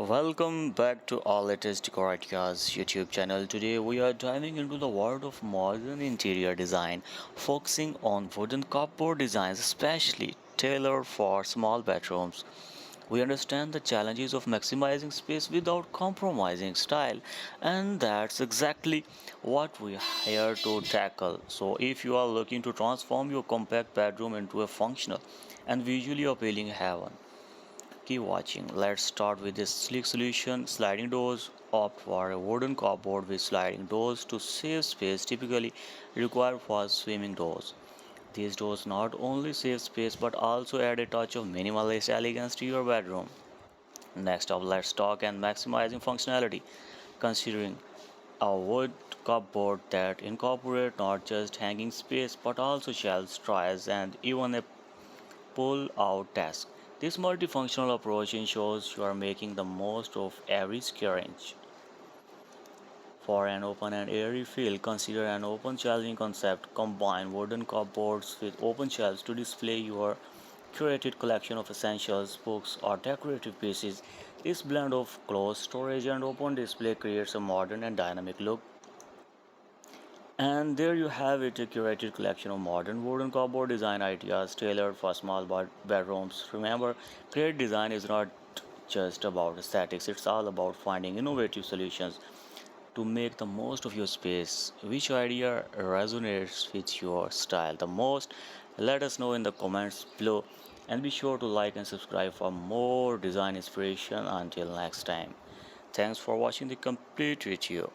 Welcome back to our latest Decor Ideas YouTube channel. Today we are diving into the world of modern interior design, focusing on wooden cupboard designs especially tailored for small bedrooms. We understand the challenges of maximizing space without compromising style, and that's exactly what we are here to tackle. So if you are looking to transform your compact bedroom into a functional and visually appealing haven, keep watching. Let's start with this sleek solution. Sliding doors. Opt for a wooden cupboard with sliding doors to save space typically required for swimming doors. These doors not only save space but also add a touch of minimalist elegance to your bedroom. Next up, let's talk and maximizing functionality. Considering a wood cupboard that incorporate not just hanging space but also shelves, drawers, and even a pull-out desk. This multifunctional approach ensures you are making the most of every square inch. For an open and airy feel, consider an open shelving concept. Combine wooden cupboards with open shelves to display your curated collection of essentials, books, or decorative pieces. This blend of closed storage and open display creates a modern and dynamic look. And there you have it, a curated collection of modern wooden cupboard design ideas tailored for small bedrooms. Remember, great design is not just about aesthetics, it's all about finding innovative solutions to make the most of your space. Which idea resonates with your style the most? Let us know in the comments below, and be sure to like and subscribe for more design inspiration. Until next time, thanks for watching the complete video.